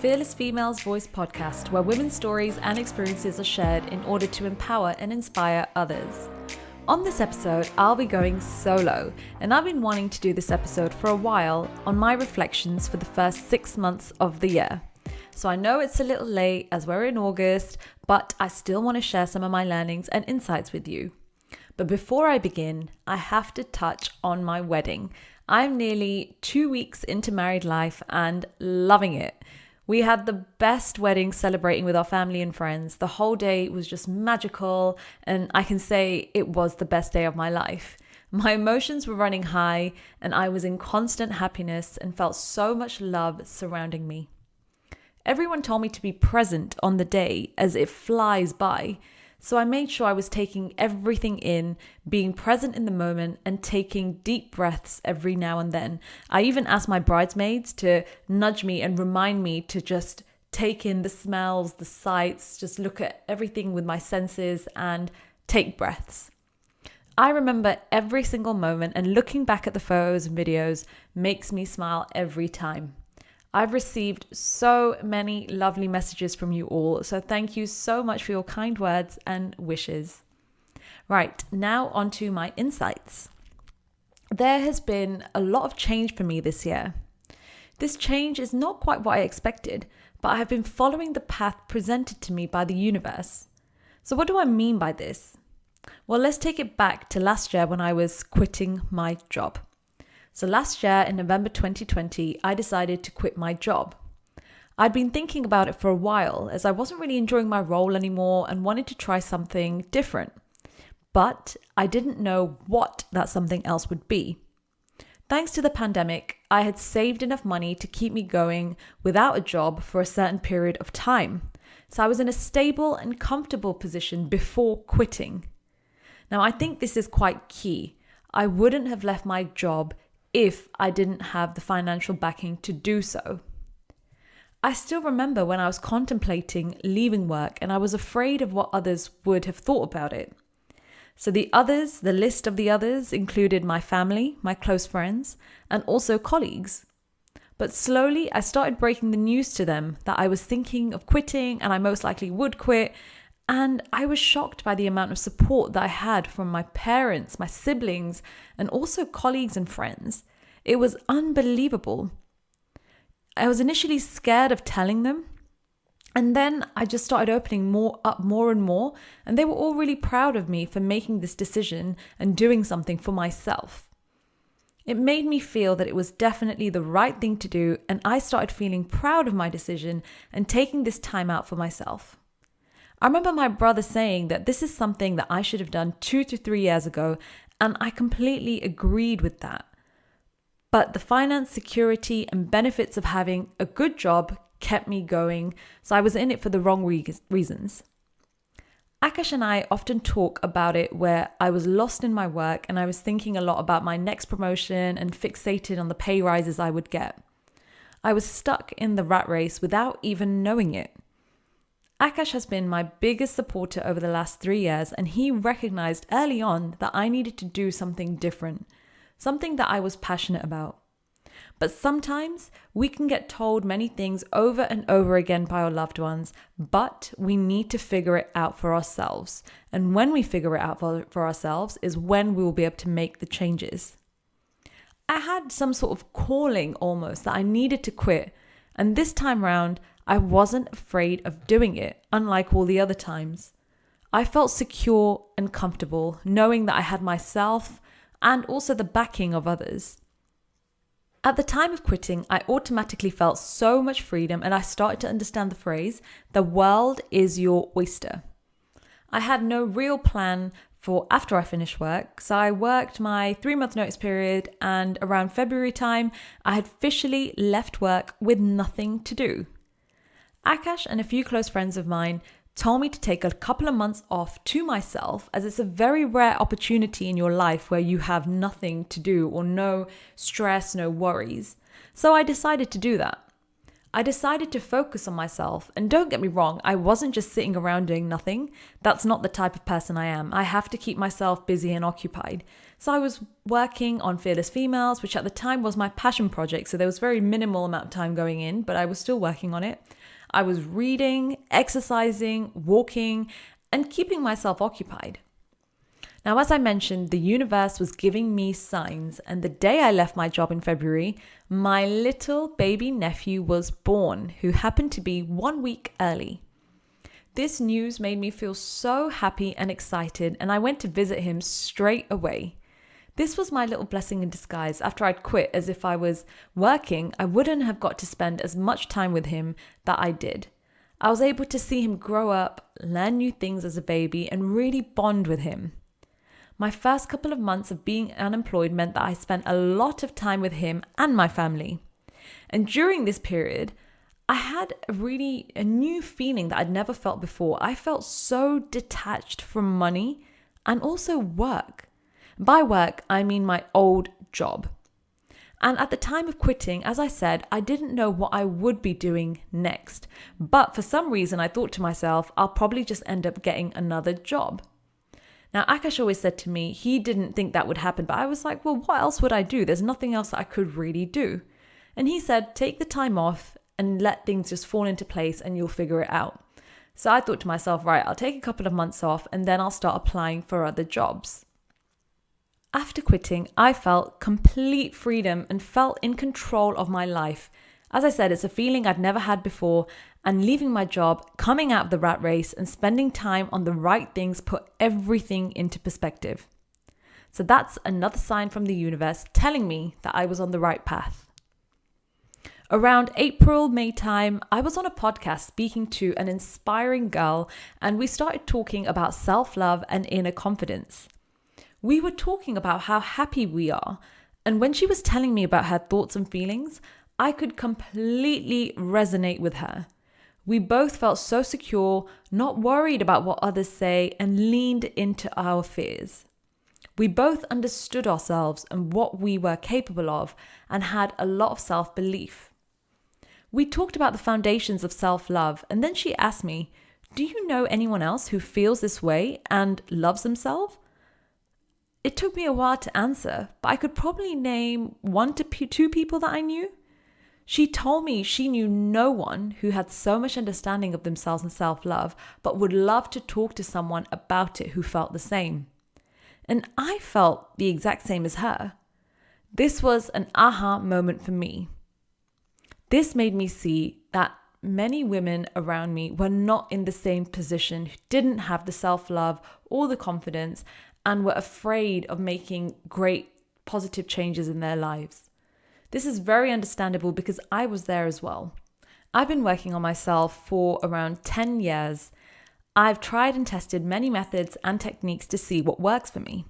Fearless Females Voice podcast, where women's stories and experiences are shared in order to empower and inspire others. On this episode, I'll be going solo, and I've been wanting to do this episode for a while on my reflections for the first 6 months of the year. So I know it's a little late as we're in August, but I still want to share some of my learnings and insights with you. But before I begin, I have to touch on my wedding. I'm nearly 2 weeks into married life and loving it. We had the best wedding celebrating with our family and friends. The whole day was just magical, and I can say it was the best day of my life. My emotions were running high, and I was in constant happiness and felt so much love surrounding me. Everyone told me to be present on the day as it flies by. So I made sure I was taking everything in, being present in the moment and taking deep breaths every now and then. I even asked my bridesmaids to nudge me and remind me to just take in the smells, the sights, just look at everything with my senses and take breaths. I remember every single moment, and looking back at the photos and videos makes me smile every time. I've received so many lovely messages from you all, so thank you so much for your kind words and wishes. Right, now on to my insights. There has been a lot of change for me this year. This change is not quite what I expected, but I have been following the path presented to me by the universe. So what do I mean by this? Well, let's take it back to last year when I was quitting my job. So last year in November 2020, I decided to quit my job. I'd been thinking about it for a while as I wasn't really enjoying my role anymore and wanted to try something different. But I didn't know what that something else would be. Thanks to the pandemic, I had saved enough money to keep me going without a job for a certain period of time. So I was in a stable and comfortable position before quitting. Now, I think this is quite key. I wouldn't have left my job if I didn't have the financial backing to do so. I still remember when I was contemplating leaving work and I was afraid of what others would have thought about it. So the list of the others included my family, my close friends, and also colleagues. But slowly I started breaking the news to them that I was thinking of quitting and I most likely would quit. And I was shocked by the amount of support that I had from my parents, my siblings, and also colleagues and friends. It was unbelievable. I was initially scared of telling them. And then I just started opening up more and more. And they were all really proud of me for making this decision and doing something for myself. It made me feel that it was definitely the right thing to do. And I started feeling proud of my decision and taking this time out for myself. I remember my brother saying that this is something that I should have done 2 to 3 years ago, and I completely agreed with that. But the finance security and benefits of having a good job kept me going, so I was in it for the wrong reasons. Akash and I often talk about it where I was lost in my work and I was thinking a lot about my next promotion and fixated on the pay rises I would get. I was stuck in the rat race without even knowing it. Akash has been my biggest supporter over the last 3 years, and he recognized early on that I needed to do something different, something that I was passionate about. But sometimes we can get told many things over and over again by our loved ones, but we need to figure it out for ourselves. And when we figure it out for ourselves is when we will be able to make the changes. I had some sort of calling almost that I needed to quit, and this time round, I wasn't afraid of doing it, unlike all the other times. I felt secure and comfortable, knowing that I had myself and also the backing of others. At the time of quitting, I automatically felt so much freedom, and I started to understand the phrase, "the world is your oyster." I had no real plan for after I finished work, so I worked my 3-month notice period, and around February time, I had officially left work with nothing to do. Akash and a few close friends of mine told me to take a couple of months off to myself, as it's a very rare opportunity in your life where you have nothing to do or no stress, no worries. So I decided to do that. I decided to focus on myself. And don't get me wrong, I wasn't just sitting around doing nothing. That's not the type of person I am. I have to keep myself busy and occupied. So I was working on Fearless Females, which at the time was my passion project. So there was very minimal amount of time going in, but I was still working on it. I was reading, exercising, walking, and keeping myself occupied. Now, as I mentioned, the universe was giving me signs, and the day I left my job in February, my little baby nephew was born, who happened to be 1 week early. This news made me feel so happy and excited, and I went to visit him straight away. This was my little blessing in disguise. After I'd quit, as if I was working, I wouldn't have got to spend as much time with him that I did. I was able to see him grow up, learn new things as a baby, and really bond with him. My first couple of months of being unemployed meant that I spent a lot of time with him and my family. And during this period, I had a new feeling that I'd never felt before. I felt so detached from money and also work. By work, I mean my old job. And at the time of quitting, as I said, I didn't know what I would be doing next. But for some reason, I thought to myself, I'll probably just end up getting another job. Now, Akash always said to me, he didn't think that would happen, but I was like, well, what else would I do? There's nothing else that I could really do. And he said, take the time off and let things just fall into place and you'll figure it out. So I thought to myself, right, I'll take a couple of months off and then I'll start applying for other jobs. After quitting, I felt complete freedom and felt in control of my life. As I said, it's a feeling I'd never had before, and leaving my job, coming out of the rat race and spending time on the right things put everything into perspective. So that's another sign from the universe telling me that I was on the right path. Around April, May time, I was on a podcast speaking to an inspiring girl, and we started talking about self-love and inner confidence. We were talking about how happy we are, and when she was telling me about her thoughts and feelings, I could completely resonate with her. We both felt so secure, not worried about what others say, and leaned into our fears. We both understood ourselves and what we were capable of and had a lot of self-belief. We talked about the foundations of self-love, and then she asked me, do you know anyone else who feels this way and loves themselves? It took me a while to answer, but I could probably name 1 to 2 people that I knew. She told me she knew no one who had so much understanding of themselves and self-love, but would love to talk to someone about it who felt the same. And I felt the exact same as her. This was an aha moment for me. This made me see that many women around me were not in the same position, who didn't have the self-love or the confidence, and were afraid of making great positive changes in their lives. This is very understandable because I was there as well. I've been working on myself for around 10 years. I've tried and tested many methods and techniques to see what works for me.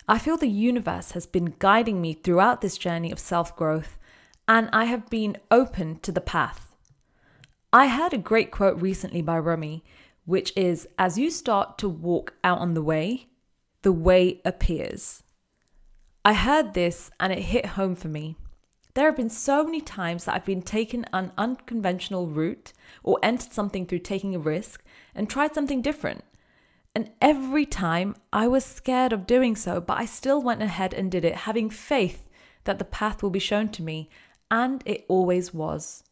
I feel the universe has been guiding me throughout this journey of self-growth, and I have been open to the path. I heard a great quote recently by Rumi, which is, as you start to walk out on the way appears. I heard this and it hit home for me. There have been so many times that I've been taken an unconventional route or entered something through taking a risk and tried something different. And every time I was scared of doing so, but I still went ahead and did it, having faith that the path will be shown to me, and it always was.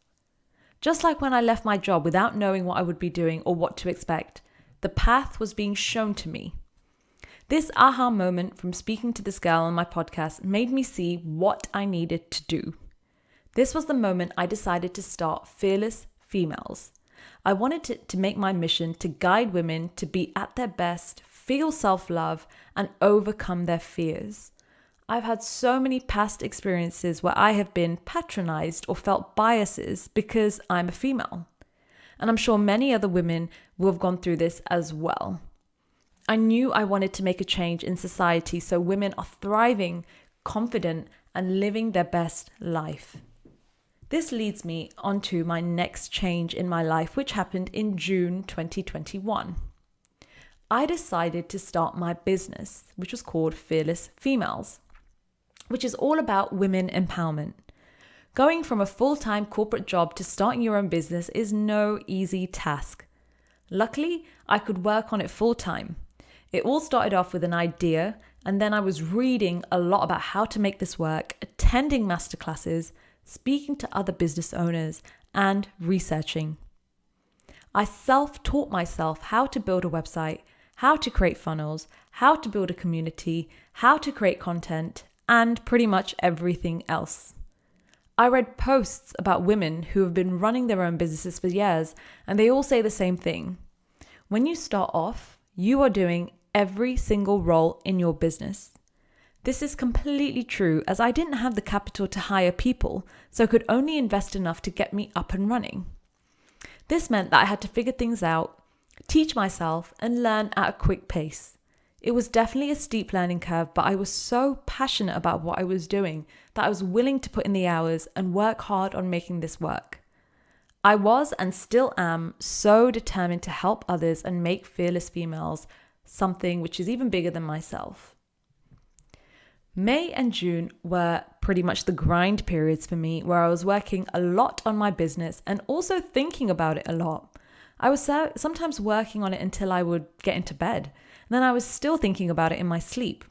Just like when I left my job without knowing what I would be doing or what to expect, the path was being shown to me. This aha moment from speaking to this girl on my podcast made me see what I needed to do. This was the moment I decided to start Fearless Females. I wanted it to make my mission to guide women to be at their best, feel self-love, and overcome their fears. I've had so many past experiences where I have been patronized or felt biases because I'm a female. And I'm sure many other women will have gone through this as well. I knew I wanted to make a change in society so women are thriving, confident, and living their best life. This leads me onto my next change in my life, which happened in June 2021. I decided to start my business, which was called Fearless Females, which is all about women empowerment. Going from a full-time corporate job to starting your own business is no easy task. Luckily, I could work on it full-time. It all started off with an idea, and then I was reading a lot about how to make this work, attending masterclasses, speaking to other business owners, and researching. I self-taught myself how to build a website, how to create funnels, how to build a community, how to create content, and pretty much everything else. I read posts about women who have been running their own businesses for years, and they all say the same thing. When you start off, you are doing every single role in your business. This is completely true, as I didn't have the capital to hire people, so I could only invest enough to get me up and running. This meant that I had to figure things out, teach myself, and learn at a quick pace. It was definitely a steep learning curve, but I was so passionate about what I was doing that I was willing to put in the hours and work hard on making this work. I was and still am so determined to help others and make Fearless Females something which is even bigger than myself. May and June were pretty much the grind periods for me, where I was working a lot on my business and also thinking about it a lot. I was sometimes working on it until I would get into bed, and then I was still thinking about it in my sleep.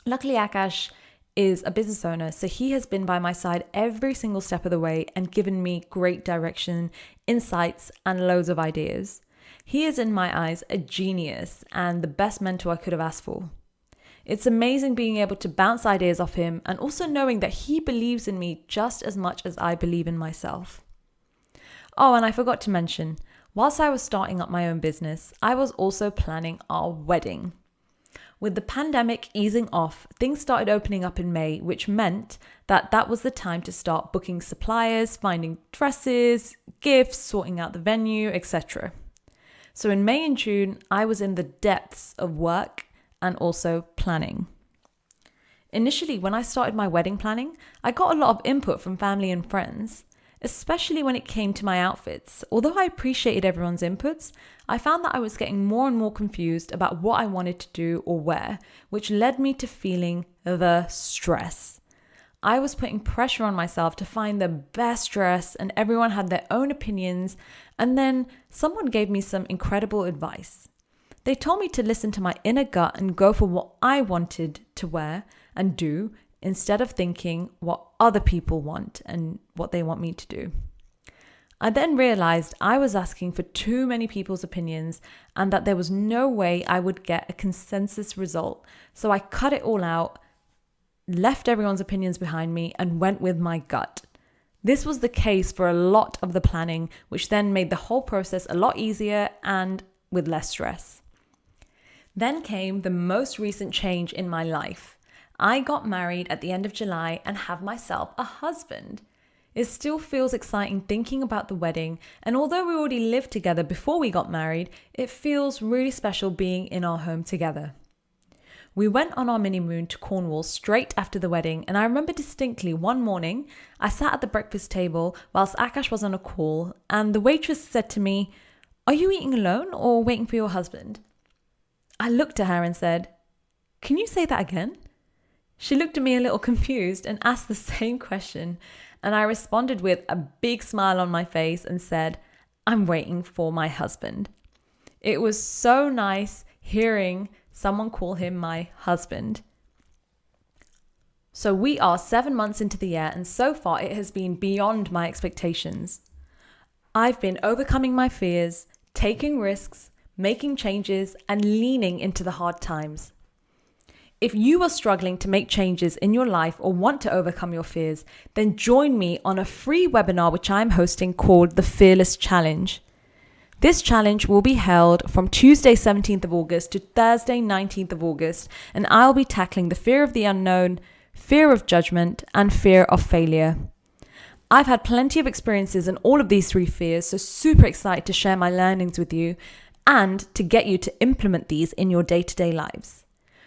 Luckily, Akash is a business owner, so he has been by my side every single step of the way and given me great direction, insights, and loads of ideas. He is, in my eyes, a genius and the best mentor I could have asked for. It's amazing being able to bounce ideas off him and also knowing that he believes in me just as much as I believe in myself. Oh, and I forgot to mention, whilst I was starting up my own business, I was also planning our wedding. With the pandemic easing off, things started opening up in May, which meant that was the time to start booking suppliers, finding dresses, gifts, sorting out the venue, etc. So in May and June, I was in the depths of work and also planning. Initially, when I started my wedding planning, I got a lot of input from family and friends, especially when it came to my outfits. Although I appreciated everyone's inputs, I found that I was getting more and more confused about what I wanted to do or wear, which led me to feeling the stress. I was putting pressure on myself to find the best dress, and everyone had their own opinions, and then someone gave me some incredible advice. They told me to listen to my inner gut and go for what I wanted to wear and do, instead of thinking what other people want and what they want me to do. I then realized I was asking for too many people's opinions and that there was no way I would get a consensus result. So I cut it all out, left everyone's opinions behind me, and went with my gut. This was the case for a lot of the planning, which then made the whole process a lot easier and with less stress. Then came the most recent change in my life. I got married at the end of July and have myself a husband. It still feels exciting thinking about the wedding, and although we already lived together before we got married, it feels really special being in our home together. We went on our mini-moon to Cornwall straight after the wedding, and I remember distinctly one morning, I sat at the breakfast table whilst Akash was on a call, and the waitress said to me, "Are you eating alone or waiting for your husband?" I looked at her and said, "Can you say that again?" She looked at me a little confused and asked the same question, and I responded with a big smile on my face and said, "I'm waiting for my husband." It was so nice hearing someone call him my husband. So we are 7 months into the year, and so far it has been beyond my expectations. I've been overcoming my fears, taking risks, making changes, and leaning into the hard times. If you are struggling to make changes in your life or want to overcome your fears, then join me on a free webinar which I'm hosting called the Fearless Challenge. This challenge will be held from Tuesday 17th of August to Thursday 19th of August, and I'll be tackling the fear of the unknown, fear of judgment, and fear of failure. I've had plenty of experiences in all of these three fears, so super excited to share my learnings with you and to get you to implement these in your day-to-day lives.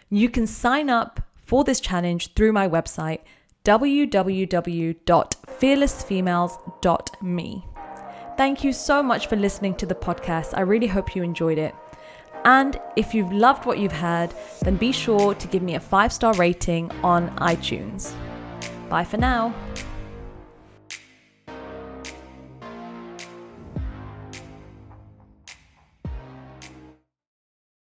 You can sign up for this challenge through my website, www.fearlessfemales.me. Thank you so much for listening to the podcast. I really hope you enjoyed it. And if you've loved what you've heard, then be sure to give me a 5-star rating on iTunes. Bye for now.